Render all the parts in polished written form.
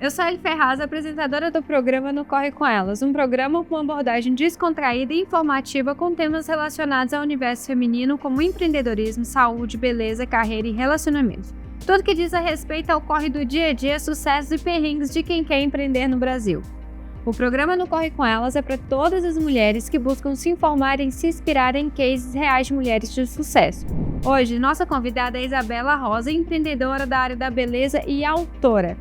Eu sou a Eli Ferraz, apresentadora do programa No Corre Com Elas, um programa com uma abordagem descontraída e informativa com temas relacionados ao universo feminino como empreendedorismo, saúde, beleza, carreira e relacionamento. Tudo que diz a respeito ao corre do dia a dia, sucessos e perrengues de quem quer empreender no Brasil. O programa No Corre Com Elas é para todas as mulheres que buscam se informarem e se inspirarem em cases reais de mulheres de sucesso. Hoje, nossa convidada é Isabela Rosa, empreendedora da área da beleza e autora.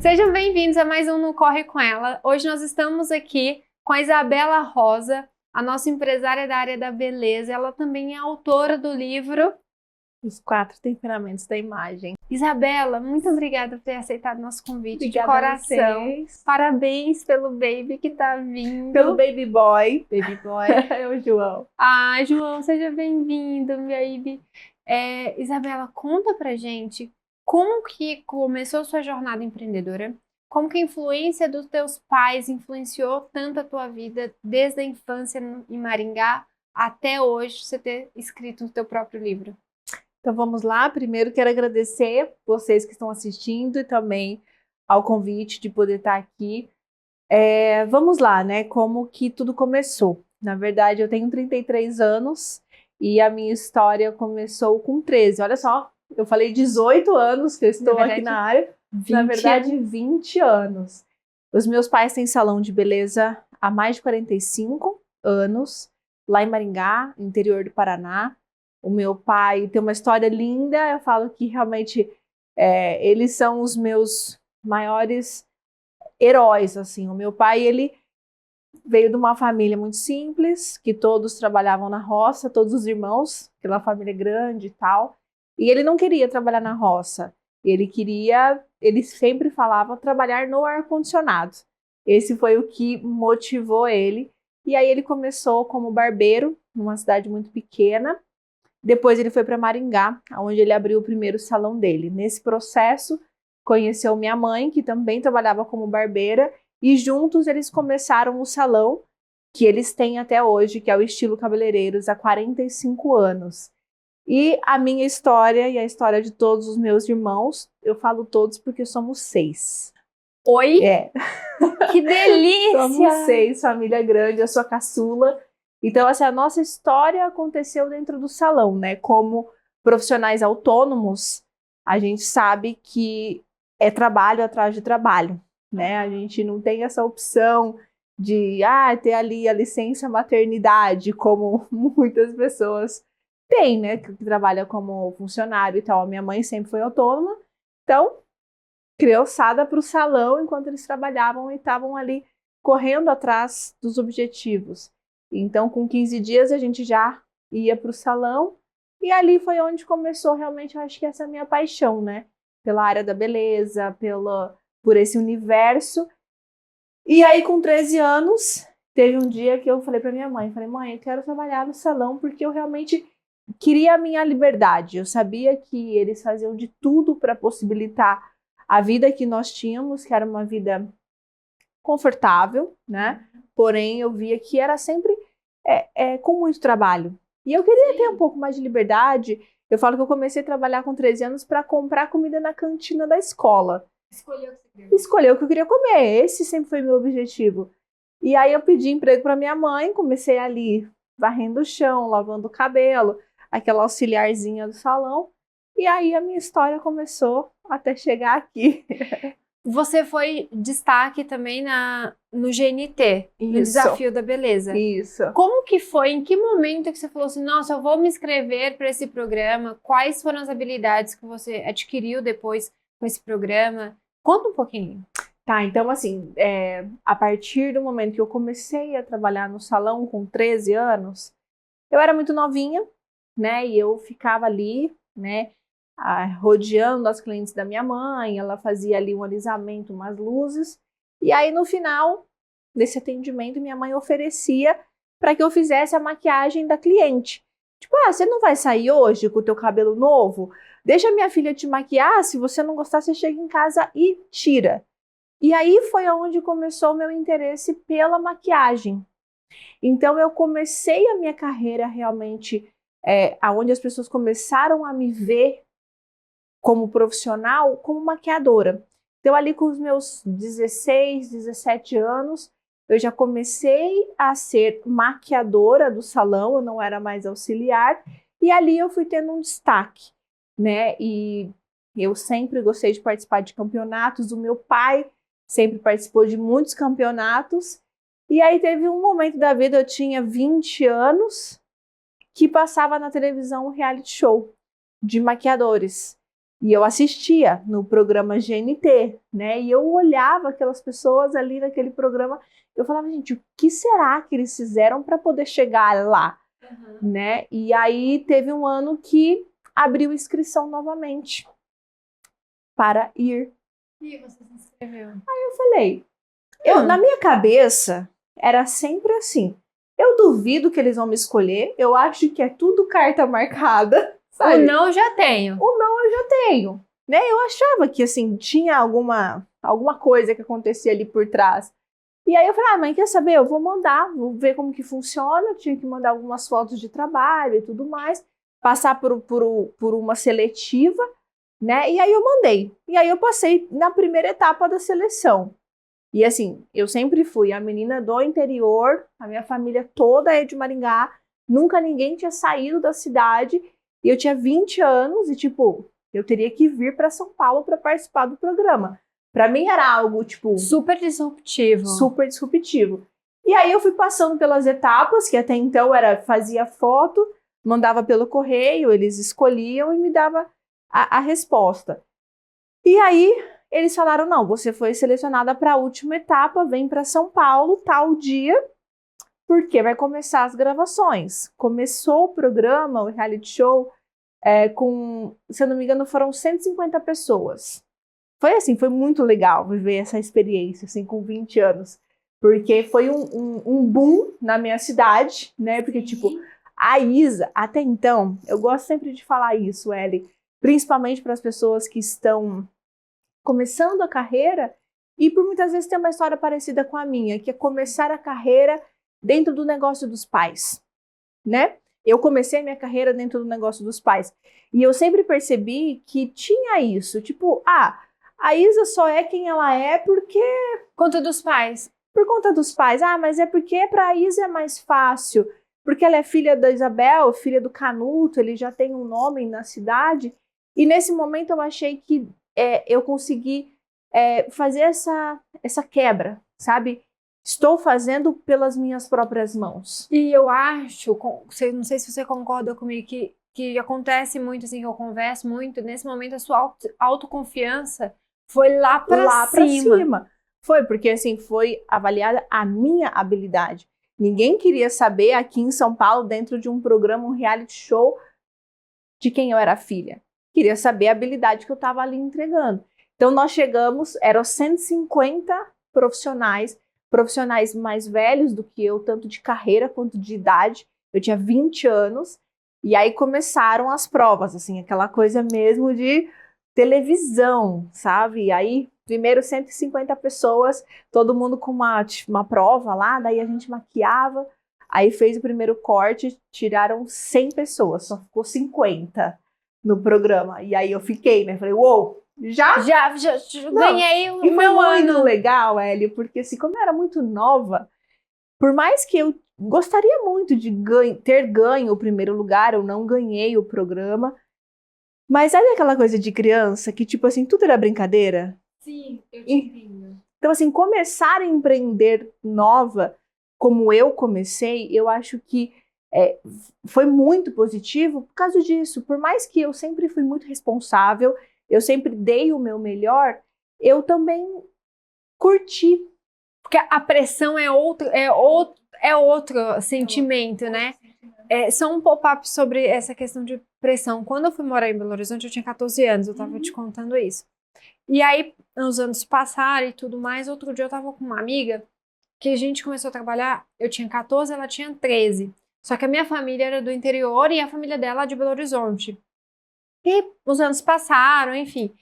Sejam bem-vindos a mais um No Corre Com Ela. Hoje nós estamos aqui com a Isabela Rosa, a nossa empresária da área da beleza. Ela também é autora do livro Os 4 Temperamentos da Imagem. Isabela, muito obrigada por ter aceitado nosso convite. Obrigada de coração. A vocês. Parabéns pelo baby que tá vindo. Pelo baby boy. Baby boy. É o João. Ah, João, seja bem-vindo, baby. Isabela, conta pra gente como que começou a sua jornada empreendedora? Como que a influência dos teus pais influenciou tanto a tua vida desde a infância em Maringá até hoje você ter escrito o teu próprio livro? Então vamos lá. Primeiro quero agradecer vocês que estão assistindo e também ao convite de poder estar aqui. Vamos lá, né? Como que tudo começou? Na verdade, eu tenho 33 anos e a minha história começou com 13. Olha só. Eu falei 18 anos que eu estou aqui na área, na verdade 20 anos. Os meus pais têm salão de beleza há mais de 45 anos, lá em Maringá, interior do Paraná. O meu pai tem uma história linda, eu falo que realmente eles são os meus maiores heróis, assim. O meu pai, ele veio de uma família muito simples, que todos trabalhavam na roça, todos os irmãos, aquela família grande e tal. E ele não queria trabalhar na roça, ele sempre falava trabalhar no ar-condicionado. Esse foi o que motivou ele. E aí ele começou como barbeiro, numa cidade muito pequena. Depois ele foi para Maringá, onde ele abriu o primeiro salão dele. Nesse processo, conheceu minha mãe, que também trabalhava como barbeira, e juntos eles começaram o salão que eles têm até hoje, que é o Estilo Cabeleireiros, há 45 anos. E a minha história e a história de todos os meus irmãos, eu falo todos porque somos 6. Oi? Que delícia! Somos 6, família grande, eu sou a caçula. Então, a nossa história aconteceu dentro do salão, né? Como profissionais autônomos, a gente sabe que é trabalho atrás de trabalho, né? A gente não tem essa opção de ter ali a licença maternidade, como muitas pessoas tem, né, que trabalha como funcionário e tal. A minha mãe sempre foi autônoma, então criançada para o salão enquanto eles trabalhavam e estavam ali correndo atrás dos objetivos. Então, com 15 dias a gente já ia para o salão e ali foi onde começou realmente, eu acho que essa minha paixão, né, pela área da beleza, por esse universo. E aí, com 13 anos, teve um dia que eu falei para minha mãe, mãe, eu quero trabalhar no salão porque eu realmente queria a minha liberdade. Eu sabia que eles faziam de tudo para possibilitar a vida que nós tínhamos, que era uma vida confortável, né? Porém, eu via que era sempre com muito trabalho. E eu queria ter um pouco mais de liberdade. Eu falo que eu comecei a trabalhar com 13 anos para comprar comida na cantina da escola. Escolher o que eu queria comer. Esse sempre foi meu objetivo. E aí eu pedi emprego para minha mãe, comecei ali varrendo o chão, lavando o cabelo, aquela auxiliarzinha do salão. E aí a minha história começou até chegar aqui. Você foi destaque também no GNT, no Desafio da Beleza. Isso. Como que foi? Em que momento que você falou assim, nossa, eu vou me inscrever para esse programa? Quais foram as habilidades que você adquiriu depois com esse programa? Conta um pouquinho. Tá, então assim, a partir do momento que eu comecei a trabalhar no salão com 13 anos, eu era muito novinha, né, e eu ficava ali, né, rodeando as clientes da minha mãe, ela fazia ali um alisamento, umas luzes, e aí no final desse atendimento minha mãe oferecia para que eu fizesse a maquiagem da cliente. Tipo, você não vai sair hoje com o teu cabelo novo? deixa minha filha te maquiar, se você não gostar, você chega em casa e tira. E aí foi onde começou o meu interesse pela maquiagem. Então eu comecei a minha carreira realmente, aonde as pessoas começaram a me ver como profissional, como maquiadora. Então ali com os meus 16, 17 anos, eu já comecei a ser maquiadora do salão, eu não era mais auxiliar, e ali eu fui tendo um destaque, né? E eu sempre gostei de participar de campeonatos, o meu pai sempre participou de muitos campeonatos, e aí teve um momento da vida, eu tinha 20 anos, que passava na televisão um reality show de maquiadores. E eu assistia no programa GNT, né? E eu olhava aquelas pessoas ali naquele programa, eu falava, gente, o que será que eles fizeram para poder chegar lá, né? E aí teve um ano que abriu inscrição novamente para ir. E você se inscreveu? Eu falei, na minha cabeça era sempre assim. Eu duvido que eles vão me escolher. Eu acho que é tudo carta marcada. Sabe? O não já tenho. O não eu já tenho, né? Eu achava que assim tinha alguma coisa que acontecia ali por trás. E aí eu falei, mãe, quer saber? Eu vou mandar, vou ver como que funciona. Eu tinha que mandar algumas fotos de trabalho e tudo mais, passar por uma seletiva, né? E aí eu mandei. E aí eu passei na primeira etapa da seleção. E assim, eu sempre fui a menina do interior, a minha família toda é de Maringá, nunca ninguém tinha saído da cidade, e eu tinha 20 anos e, tipo, eu teria que vir para São Paulo para participar do programa. Para mim era algo, tipo... super disruptivo. Super disruptivo. E aí eu fui passando pelas etapas, que até então fazia foto, mandava pelo correio, eles escolhiam e me dava a resposta. E aí eles falaram, não, você foi selecionada para a última etapa, vem para São Paulo, tal dia, porque vai começar as gravações. Começou o programa, o reality show, com, se eu não me engano, foram 150 pessoas. Foi assim, foi muito legal viver essa experiência, assim, com 20 anos. Porque foi um boom na minha cidade, né? Porque, tipo, a Isa, até então, eu gosto sempre de falar isso, Ellie, principalmente para as pessoas que estão começando a carreira e por muitas vezes tem uma história parecida com a minha, que é começar a carreira dentro do negócio dos pais, né? Eu comecei a minha carreira dentro do negócio dos pais e eu sempre percebi que tinha isso, tipo, a Isa só é quem ela é porque... Conta dos pais. Por conta dos pais. Mas é porque para a Isa é mais fácil, porque ela é filha da Isabel, filha do Canuto, ele já tem um nome na cidade. E nesse momento eu achei que eu consegui fazer essa quebra, sabe? Estou fazendo pelas minhas próprias mãos. E eu acho, não sei se você concorda comigo, que acontece muito, assim, que eu converso muito, nesse momento a sua autoconfiança foi lá pra cima. Foi, porque assim, foi avaliada a minha habilidade. Ninguém queria saber aqui em São Paulo, dentro de um programa, um reality show, de quem eu era filha. Queria saber a habilidade que eu estava ali entregando. Então nós chegamos, eram 150 profissionais mais velhos do que eu, tanto de carreira quanto de idade. Eu tinha 20 anos, e aí começaram as provas, assim, aquela coisa mesmo de televisão, sabe? E aí, primeiro 150 pessoas, todo mundo com uma prova lá, daí a gente maquiava, aí fez o primeiro corte, tiraram 100 pessoas, só ficou 50 no programa. E aí eu fiquei, né? Falei, uou, já ganhei o meu ano. Muito legal, Ellie, porque assim, como eu era muito nova, por mais que eu gostaria muito de ter ganho o primeiro lugar, eu não ganhei o programa. Mas sabe aquela coisa de criança que, tipo assim, tudo era brincadeira? Sim, eu te entendo. Então, assim, começar a empreender nova, como eu comecei, eu acho que foi muito positivo por causa disso. Por mais que eu sempre fui muito responsável, eu sempre dei o meu melhor, eu também curti. Porque a pressão é outro sentimento, né? Só um pop-up sobre essa questão de pressão. Quando eu fui morar em Belo Horizonte, eu tinha 14 anos, eu tava te contando isso. E aí, os anos passaram e tudo mais, outro dia eu tava com uma amiga que a gente começou a trabalhar, eu tinha 14, ela tinha 13. Só que a minha família era do interior e a família dela de Belo Horizonte. E os anos passaram, enfim.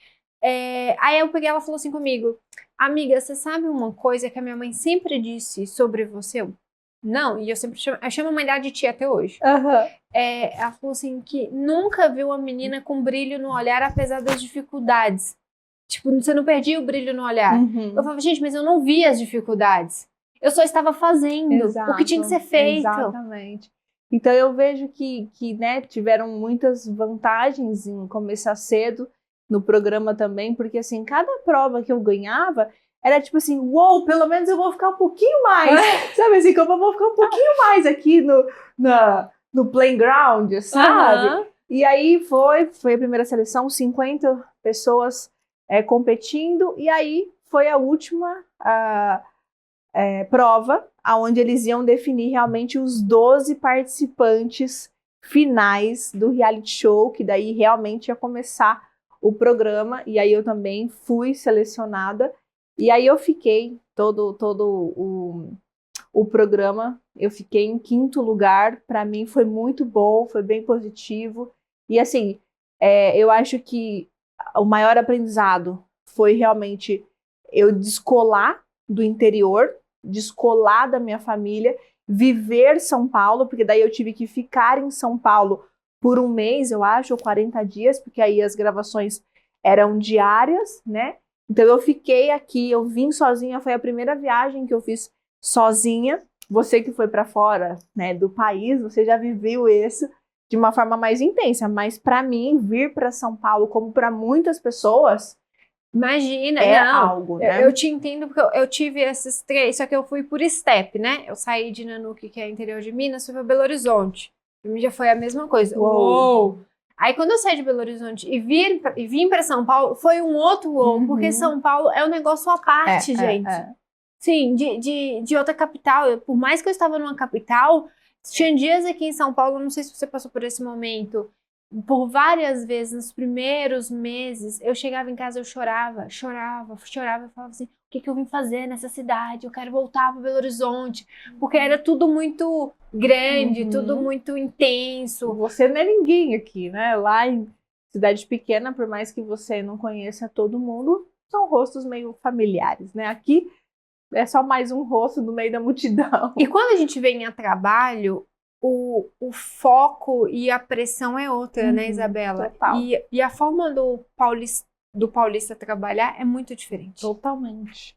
Aí eu peguei, ela falou assim comigo, amiga, você sabe uma coisa que a minha mãe sempre disse sobre você? Não, e eu chamo a mãe dela de tia até hoje. Aham. Ela falou assim, que nunca viu uma menina com brilho no olhar, apesar das dificuldades. Tipo, você não perdia o brilho no olhar. Uhum. Eu falava, gente, mas eu não vi as dificuldades. Eu só estava fazendo o que tinha que ser feito. Exatamente. Então eu vejo que né, tiveram muitas vantagens em começar cedo no programa também, porque assim, cada prova que eu ganhava era tipo assim, uou, pelo menos eu vou ficar um pouquinho mais, sabe assim, como eu vou ficar um pouquinho mais aqui no playground, sabe? Aham. E aí foi a primeira seleção, 50 pessoas competindo, e aí foi a última prova, onde eles iam definir realmente os 12 participantes finais do reality show, que daí realmente ia começar o programa, e aí eu também fui selecionada, e aí eu fiquei todo o programa, eu fiquei em 5º lugar, para mim foi muito bom, foi bem positivo, e assim, eu acho que o maior aprendizado foi realmente eu descolar do interior, descolar da minha família, viver São Paulo, porque daí eu tive que ficar em São Paulo por um mês, eu acho, ou 40 dias, porque aí as gravações eram diárias, né? Então eu fiquei aqui, eu vim sozinha, foi a primeira viagem que eu fiz sozinha. Você que foi para fora, né, do país, você já viveu isso de uma forma mais intensa, mas para mim vir para São Paulo, como para muitas pessoas, Imagina, não. algo, né? Eu te entendo porque eu tive esses 3, só que eu fui por step, né? Eu saí de Nanuque, que é interior de Minas, fui para Belo Horizonte. Pra mim já foi a mesma coisa. Uou! Aí quando eu saí de Belo Horizonte e vim para São Paulo, foi um outro uou, porque São Paulo é um negócio à parte, gente. Sim, de outra capital. Por mais que eu estava numa capital, tinha dias aqui em São Paulo, não sei se você passou por esse momento, por várias vezes, nos primeiros meses, eu chegava em casa, eu chorava, eu falava assim, o que eu vim fazer nessa cidade? Eu quero voltar para Belo Horizonte, porque era tudo muito grande, tudo muito intenso. Você não é ninguém aqui, né? Lá em cidade pequena, por mais que você não conheça todo mundo, são rostos meio familiares, né? Aqui é só mais um rosto no meio da multidão. E quando a gente vem a trabalho, o foco e a pressão é outra, né, Isabela? Total. E a forma do paulista trabalhar é muito diferente. Totalmente.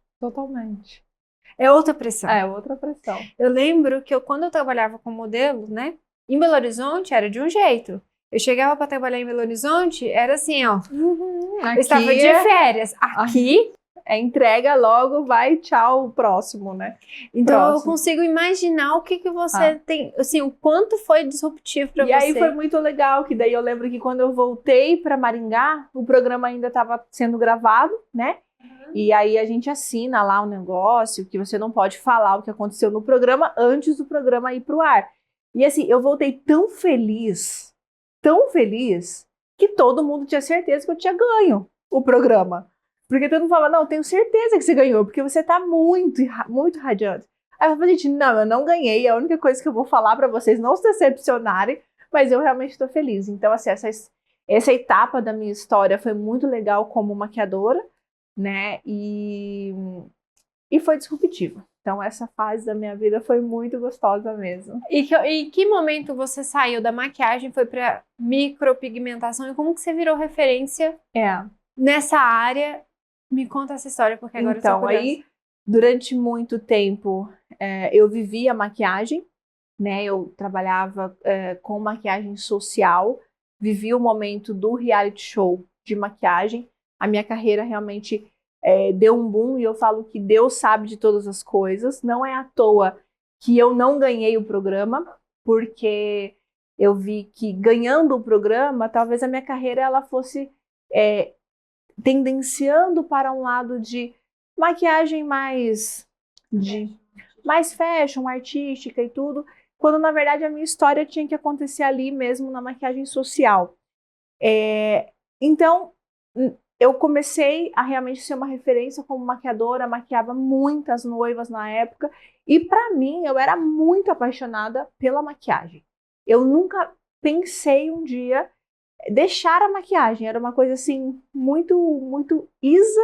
É outra pressão. É outra pressão. Eu lembro que quando eu trabalhava com modelo, né, em Belo Horizonte era de um jeito. Eu chegava para trabalhar em Belo Horizonte, era assim, ó. Eu estava de férias. Aqui é entrega logo, vai, tchau, próximo, né? Então eu consigo imaginar o que você tem, assim, o quanto foi disruptivo para você. E aí foi muito legal, que daí eu lembro que quando eu voltei para Maringá, o programa ainda estava sendo gravado, né? E aí a gente assina lá um negócio que você não pode falar o que aconteceu no programa antes do programa ir pro ar. E assim, eu voltei tão feliz, que todo mundo tinha certeza que eu tinha ganho o programa. Porque todo mundo falava, não, tenho certeza que você ganhou, porque você tá muito, muito radiante. Aí eu falei, gente, não, eu não ganhei, a única coisa que eu vou falar pra vocês não se decepcionarem, mas eu realmente tô feliz. Então, assim, essa etapa da minha história foi muito legal como maquiadora, né, e foi disruptiva. Então, essa fase da minha vida foi muito gostosa mesmo. E que momento você saiu da maquiagem, foi pra micropigmentação, e como que você virou referência nessa área? Me conta essa história, porque agora eu tô curiosa. Aí, durante muito tempo, eu vivia maquiagem, né? Eu trabalhava com maquiagem social, vivi o momento do reality show de maquiagem. A minha carreira realmente deu um boom, e eu falo que Deus sabe de todas as coisas. Não é à toa que eu não ganhei o programa, porque eu vi que ganhando o programa, talvez a minha carreira ela fosse tendenciando para um lado de maquiagem mais fashion, artística e tudo, quando na verdade a minha história tinha que acontecer ali mesmo na maquiagem social. Então eu comecei a realmente ser uma referência como maquiadora, maquiava muitas noivas na época, e para mim eu era muito apaixonada pela maquiagem. Eu nunca pensei um dia deixar a maquiagem. Era uma coisa assim, muito, muito Isa.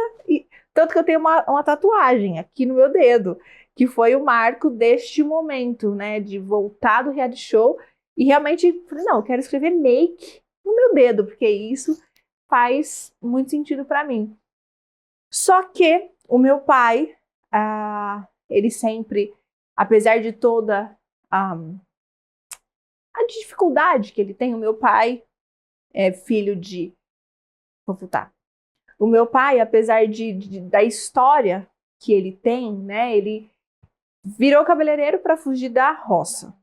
Tanto que eu tenho uma tatuagem aqui no meu dedo, que foi o marco deste momento, né? De voltar do reality show. E realmente, falei, não, eu quero escrever make no meu dedo, porque isso faz muito sentido para mim. Só que o meu pai, ele sempre, apesar de toda a dificuldade que ele tem, o meu pai é filho de... Vou voltar. O meu pai, apesar da história que ele tem, né? Ele virou cabeleireiro para fugir da roça.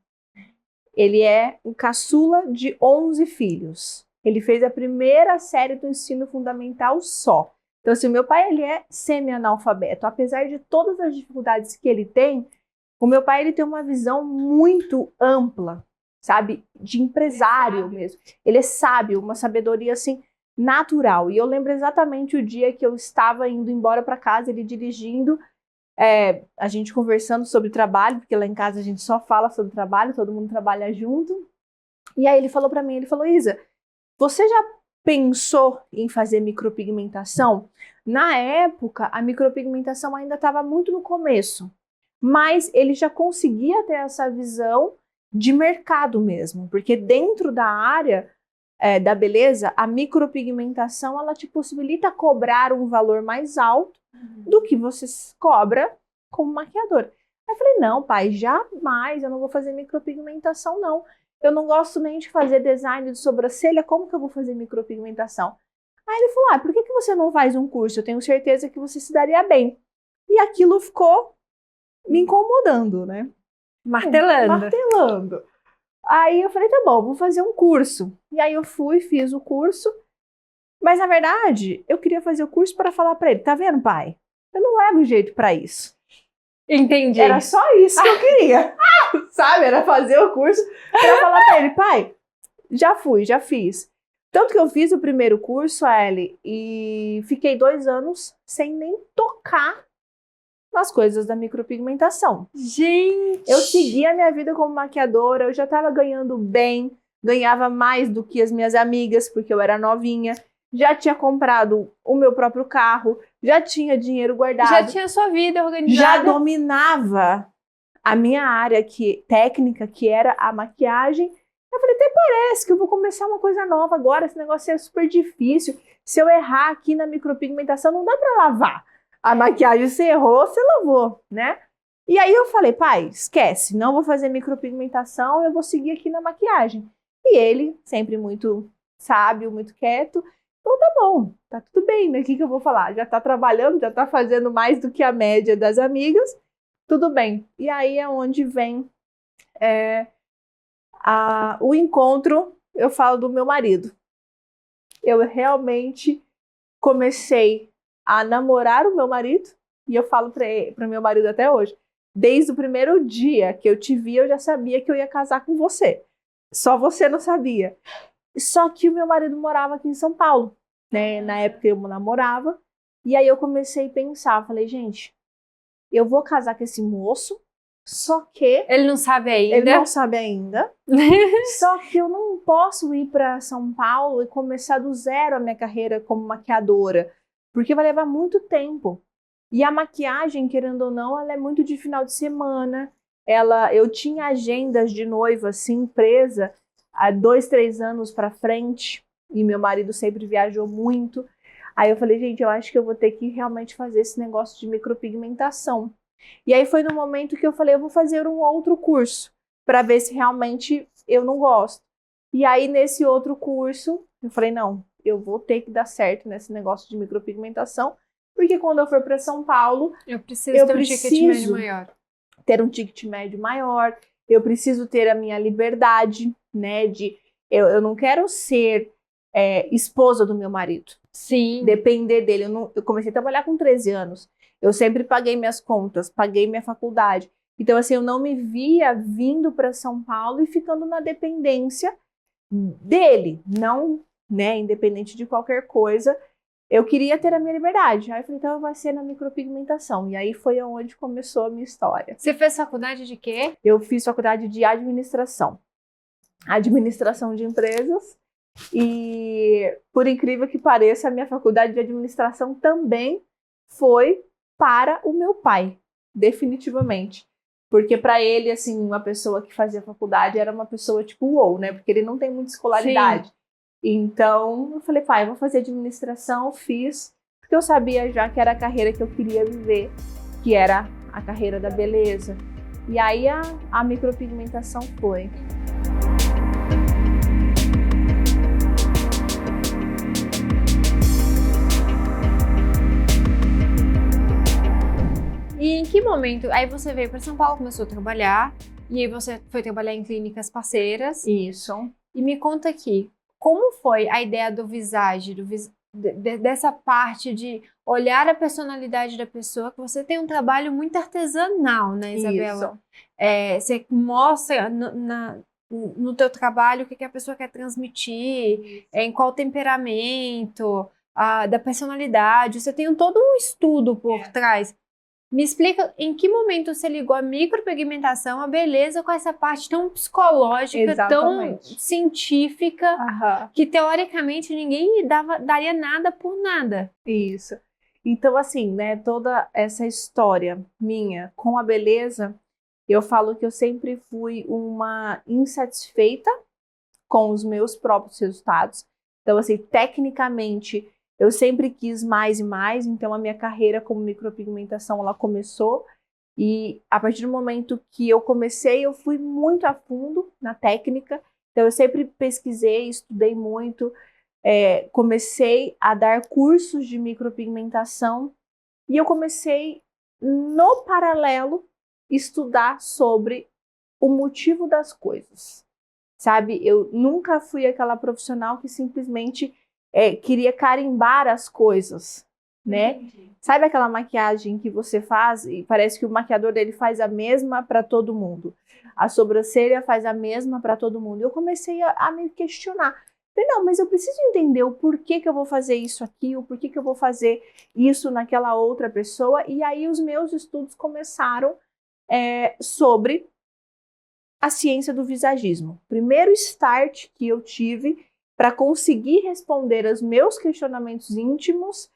Ele é um caçula de 11 filhos. Ele fez a primeira série do ensino fundamental só. Então, assim, o meu pai, ele é semi-analfabeto. Apesar de todas as dificuldades que ele tem, o meu pai, ele tem uma visão muito ampla, sabe? De empresário mesmo. Ele é sábio, uma sabedoria, assim, natural. E eu lembro exatamente o dia que eu estava indo embora para casa, ele dirigindo, a gente conversando sobre trabalho, porque lá em casa a gente só fala sobre trabalho, todo mundo trabalha junto. E aí ele falou para mim, ele falou, Isa, você já pensou em fazer micropigmentação? Na época, a micropigmentação ainda estava muito no começo, mas ele já conseguia ter essa visão de mercado mesmo, porque dentro da área da beleza, a micropigmentação, ela te possibilita cobrar um valor mais alto do que você cobra como maquiador. Aí eu falei, não, pai, jamais, eu não vou fazer micropigmentação, não. Eu não gosto nem de fazer design de sobrancelha, como que eu vou fazer micropigmentação? Aí ele falou, por que você não faz um curso? Eu tenho certeza que você se daria bem. E aquilo ficou me incomodando, né? Martelando. Aí eu falei, tá bom, vou fazer um curso. E aí eu fiz o curso. Mas, na verdade, eu queria fazer o curso para falar para ele, tá vendo, pai? Eu não levo jeito para isso. Entendi. Era só isso que eu queria. Sabe? Era fazer o curso para falar para ele, pai, já fiz. Tanto que eu fiz o primeiro curso, Ellie, e fiquei 2 anos sem nem tocar nas coisas da micropigmentação. Gente! Eu segui a minha vida como maquiadora, eu já estava ganhando bem, ganhava mais do que as minhas amigas, porque eu era novinha. Já tinha comprado o meu próprio carro, já tinha dinheiro guardado. Já tinha sua vida organizada. Já dominava a minha área técnica, que era a maquiagem. Eu falei, até parece que eu vou começar uma coisa nova agora, esse negócio é super difícil. Se eu errar aqui na micropigmentação, não dá para lavar. A maquiagem, você errou, você lavou, né? E aí eu falei, pai, esquece, não vou fazer micropigmentação, eu vou seguir aqui na maquiagem. E ele, sempre muito sábio, muito quieto, então tá bom, tá tudo bem, né? O que eu vou falar? Já tá trabalhando, já tá fazendo mais do que a média das amigas, tudo bem. E aí é onde vem o encontro, eu falo do meu marido. Eu realmente comecei a namorar o meu marido, e eu falo para meu marido até hoje, desde o primeiro dia que eu te vi, eu já sabia que eu ia casar com você. Só você não sabia. Só que o meu marido morava aqui em São Paulo, né? Na época eu namorava. E aí eu comecei a pensar, falei, gente, eu vou casar com esse moço, só que... Ele não sabe ainda. Ele não sabe ainda. Só que eu não posso ir para São Paulo e começar do zero a minha carreira como maquiadora, porque vai levar muito tempo. E a maquiagem, querendo ou não, ela é muito de final de semana. Eu tinha agendas de noiva, assim, presa há 2, 3 anos para frente. E meu marido sempre viajou muito. Aí eu falei, gente, eu acho que eu vou ter que realmente fazer esse negócio de micropigmentação. E aí foi no momento que eu falei, eu vou fazer um outro curso para ver se realmente eu não gosto. E aí nesse outro curso, eu falei, não, eu vou ter que dar certo nesse negócio de micropigmentação, porque quando eu for para São Paulo, eu preciso ter um ticket médio maior. Ter um ticket médio maior, eu preciso ter a minha liberdade, né? Eu não quero ser esposa do meu marido. Sim. Depender dele. Eu comecei a trabalhar com 13 anos. Eu sempre paguei minhas contas, paguei minha faculdade. Então, assim, eu não me via vindo para São Paulo e ficando na dependência dele. Não, né? Independente de qualquer coisa. Eu queria ter a minha liberdade. Aí eu falei, então vai ser na micropigmentação. E aí foi onde começou a minha história. Você fez faculdade de quê? Eu fiz faculdade de administração. Administração de empresas. E, por incrível que pareça, a minha faculdade de administração também foi para o meu pai, definitivamente. Porque para ele, assim, uma pessoa que fazia faculdade era uma pessoa tipo uou, né? Porque ele não tem muita escolaridade. Sim. Então, eu falei, pai, eu vou fazer administração, fiz, porque eu sabia já que era a carreira que eu queria viver, que era a carreira da beleza. E aí a micropigmentação foi. E em que momento? Aí você veio para São Paulo, começou a trabalhar, e aí você foi trabalhar em clínicas parceiras. Isso. E me conta aqui, como foi a ideia do Visage, dessa parte de olhar a personalidade da pessoa, que você tem um trabalho muito artesanal, né, Isabela? Isso. Você mostra no teu trabalho o que a pessoa quer transmitir, em qual temperamento, da personalidade, você tem todo um estudo por trás. Me explica em que momento você ligou a micropigmentação, a beleza, com essa parte tão psicológica, exatamente, tão científica, que teoricamente ninguém daria nada por nada. Isso. Então, assim, né, toda essa história minha com a beleza, eu falo que eu sempre fui uma insatisfeita com os meus próprios resultados. Então, assim, tecnicamente, eu sempre quis mais e mais, então a minha carreira como micropigmentação, ela começou, e a partir do momento que eu comecei, eu fui muito a fundo na técnica, então eu sempre pesquisei, estudei muito, comecei a dar cursos de micropigmentação, e eu comecei, no paralelo, estudar sobre o motivo das coisas, sabe? Eu nunca fui aquela profissional que simplesmente queria carimbar as coisas, né? Entendi. Sabe aquela maquiagem que você faz e parece que o maquiador dele faz a mesma para todo mundo? A sobrancelha faz a mesma para todo mundo. Eu comecei a me questionar. Falei, não, mas eu preciso entender o porquê que eu vou fazer isso aqui, o porquê que eu vou fazer isso naquela outra pessoa. E aí os meus estudos começaram sobre a ciência do visagismo. Primeiro start que eu tive para conseguir responder aos meus questionamentos íntimos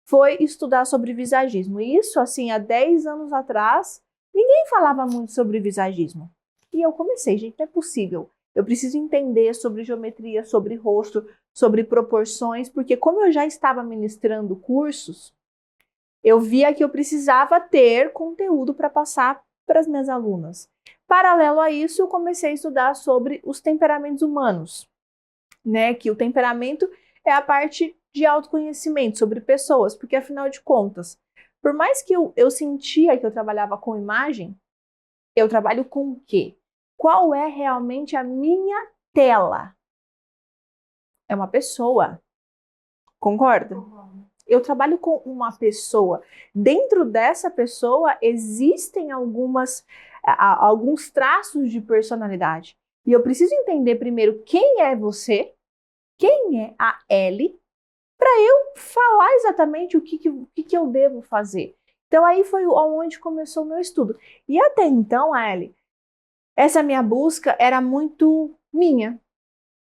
foi estudar sobre visagismo. Isso, assim, há 10 anos atrás, ninguém falava muito sobre visagismo. E eu comecei, gente, não é possível. Eu preciso entender sobre geometria, sobre rosto, sobre proporções, porque como eu já estava ministrando cursos, eu via que eu precisava ter conteúdo para passar para as minhas alunas. Paralelo a isso, eu comecei a estudar sobre os temperamentos humanos, né? Que o temperamento é a parte de autoconhecimento sobre pessoas, porque afinal de contas, por mais que eu sentia que eu trabalhava com imagem, eu trabalho com o quê? Qual é realmente a minha tela? É uma pessoa. Concorda? Eu trabalho com uma pessoa. Dentro dessa pessoa existem alguns traços de personalidade. E eu preciso entender primeiro quem é você, quem é a Ellie, para eu falar exatamente o que eu devo fazer. Então aí foi onde começou o meu estudo. E até então, Ellie, essa minha busca era muito minha,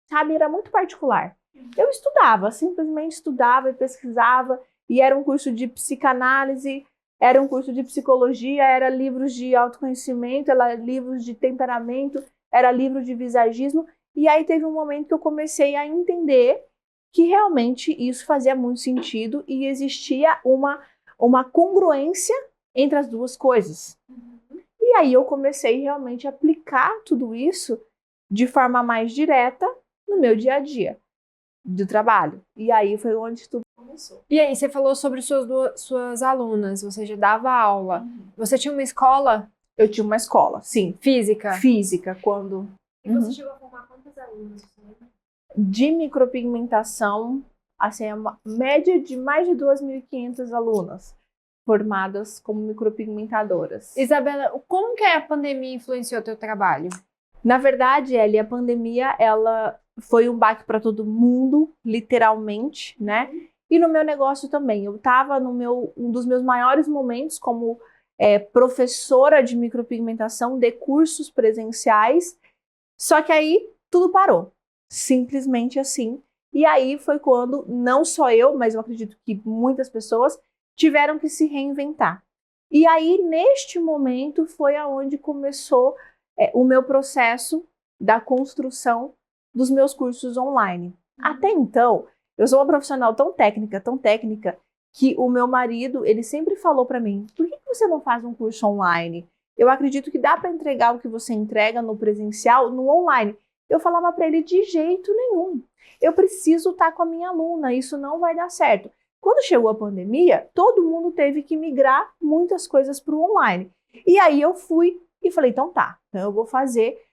sabe? Era muito particular. Eu estudava, simplesmente estudava e pesquisava, e era um curso de psicanálise, era um curso de psicologia, era livros de autoconhecimento, era livros de temperamento, era livro de visagismo, e aí teve um momento que eu comecei a entender que realmente isso fazia muito sentido e existia uma congruência entre as duas coisas. E aí eu comecei realmente a aplicar tudo isso de forma mais direta no meu dia a dia do trabalho. E aí foi onde tudo começou. E aí, você falou sobre suas alunas, você já dava aula. Você tinha uma escola? Eu tinha uma escola, sim. Física? Física, quando... E você chegou a formar quantas alunas? De micropigmentação, assim, é uma média de mais de 2.500 alunas formadas como micropigmentadoras. Isabela, como que a pandemia influenciou o teu trabalho? Na verdade, Ellie, a pandemia, ela foi um baque para todo mundo, literalmente, né? E no meu negócio também. Eu estava um dos meus maiores momentos como professora de micropigmentação de cursos presenciais, só que aí tudo parou. simplesmente assim. E aí foi quando, não só eu, mas eu acredito que muitas pessoas tiveram que se reinventar. E aí, neste momento, foi aonde começou o meu processo da construção dos meus cursos online. Até então, eu sou uma profissional tão técnica, que o meu marido, ele sempre falou para mim, por que você não faz um curso online? Eu acredito que dá para entregar o que você entrega no presencial, no online. Eu falava para ele, de jeito nenhum. Eu preciso estar com a minha aluna, isso não vai dar certo. Quando chegou a pandemia, todo mundo teve que migrar muitas coisas para o online. E aí eu fui e falei, então tá, então eu vou fazer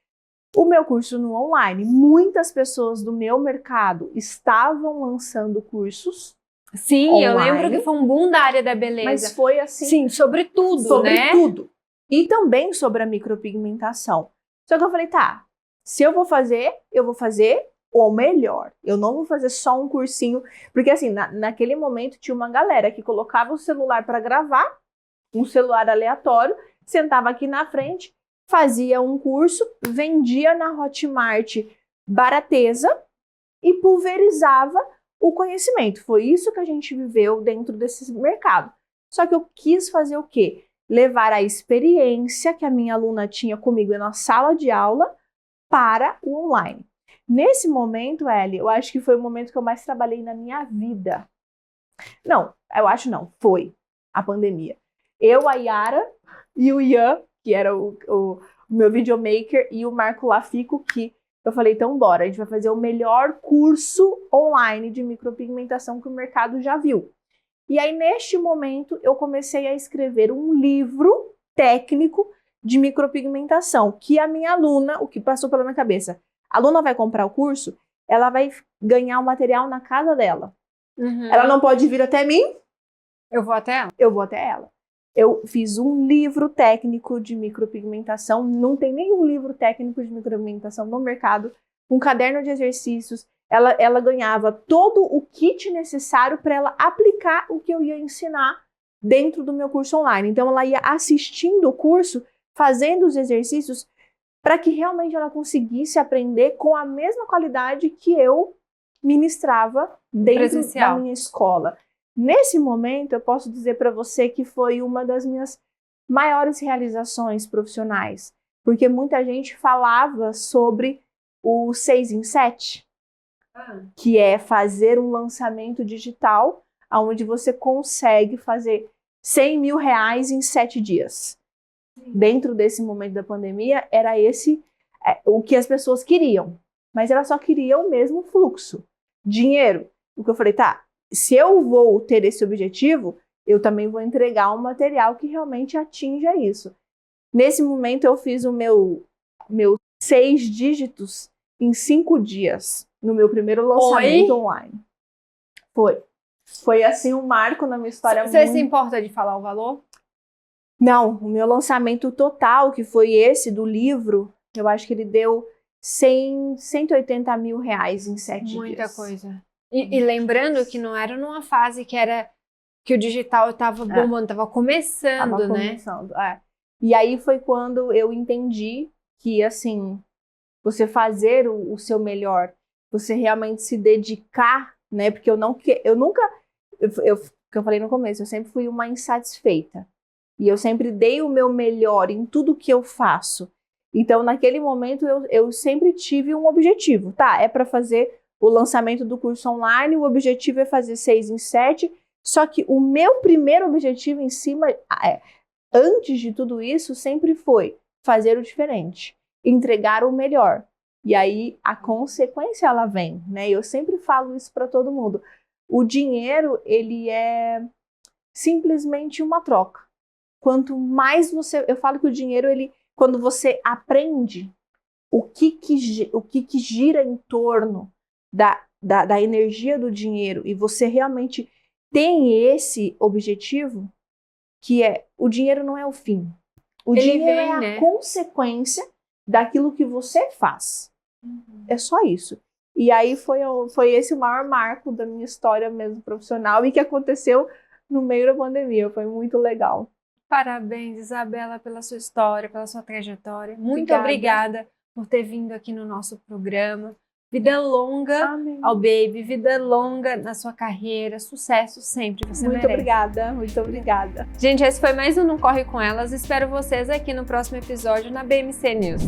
o meu curso no online. Muitas pessoas do meu mercado estavam lançando cursos. Sim, online, eu lembro que foi um boom da área da beleza. Mas foi assim. Sim, sobre tudo, sobre né? tudo. E também sobre a micropigmentação. Só que eu falei, tá, se eu vou fazer o melhor. Eu não vou fazer só um cursinho. Porque assim, naquele momento tinha uma galera que colocava o celular para gravar, um celular aleatório, sentava aqui na frente, fazia um curso, vendia na Hotmart barateza e pulverizava o conhecimento. Foi isso que a gente viveu dentro desse mercado. Só que eu quis fazer o quê? Levar a experiência que a minha aluna tinha comigo na sala de aula para o online. Nesse momento, Ellie, eu acho que foi o momento que eu mais trabalhei na minha vida. Não, eu acho não, foi a pandemia. Eu, a Yara e o Ian, que era o meu videomaker, e o Marco Lafico, que eu falei, então bora, a gente vai fazer o melhor curso online de micropigmentação que o mercado já viu. E aí, neste momento, eu comecei a escrever um livro técnico de micropigmentação, que a minha aluna, o que passou pela minha cabeça, a aluna vai comprar o curso, ela vai ganhar o material na casa dela. Ela não pode vir até mim. Eu vou até ela. Eu vou até ela. Eu fiz um livro técnico de micropigmentação, não tem nenhum livro técnico de micropigmentação no mercado, um caderno de exercícios. Ela ganhava todo o kit necessário para ela aplicar o que eu ia ensinar dentro do meu curso online. Então, ela ia assistindo o curso, fazendo os exercícios, para que realmente ela conseguisse aprender com a mesma qualidade que eu ministrava dentro da minha escola. Nesse momento, eu posso dizer para você que foi uma das minhas maiores realizações profissionais, porque muita gente falava sobre o 6 em 7, que é fazer um lançamento digital onde você consegue fazer 100 mil reais em 7 dias. Dentro desse momento da pandemia, era esse o que as pessoas queriam, mas elas só queriam o mesmo fluxo, dinheiro. O que eu falei, tá, se eu vou ter esse objetivo, eu também vou entregar um material que realmente atinja isso. Nesse momento, eu fiz o meu 6 dígitos em 5 dias, no meu primeiro lançamento online. Foi assim um marco na minha história. Você se importa de falar o valor? Não, o meu lançamento total, que foi esse do livro, eu acho que ele deu 180 mil reais em 7 dias. Muita coisa. E lembrando que não era numa fase que o digital estava bombando, estava começando, né? E aí foi quando eu entendi que, assim, você fazer o seu melhor, você realmente se dedicar, né? Porque eu nunca, que eu falei no começo, eu sempre fui uma insatisfeita. E eu sempre dei o meu melhor em tudo que eu faço. Então, naquele momento, eu sempre tive um objetivo. Tá, é para fazer o lançamento do curso online, o objetivo é fazer 6 em 7. Só que o meu primeiro objetivo em cima, antes de tudo isso, sempre foi fazer o diferente, entregar o melhor. E aí, a consequência, ela vem, né? Eu sempre falo isso para todo mundo. O dinheiro, ele é simplesmente uma troca. Quanto mais eu falo que o dinheiro, quando você aprende o que gira em torno da energia do dinheiro e você realmente tem esse objetivo, que o dinheiro não é o fim. O dinheiro é a consequência daquilo que você faz. É só isso. E aí foi esse o maior marco da minha história mesmo profissional e que aconteceu no meio da pandemia. Foi muito legal. Parabéns, Isabela, pela sua história, pela sua trajetória. Muito obrigada por ter vindo aqui no nosso programa, Vida longa Amém. ao Baby, vida longa na sua carreira, sucesso sempre, você Muito merece. obrigada, muito obrigada. Gente, esse foi mais um Não Corre Com Elas. Espero vocês aqui no próximo episódio na BMC News.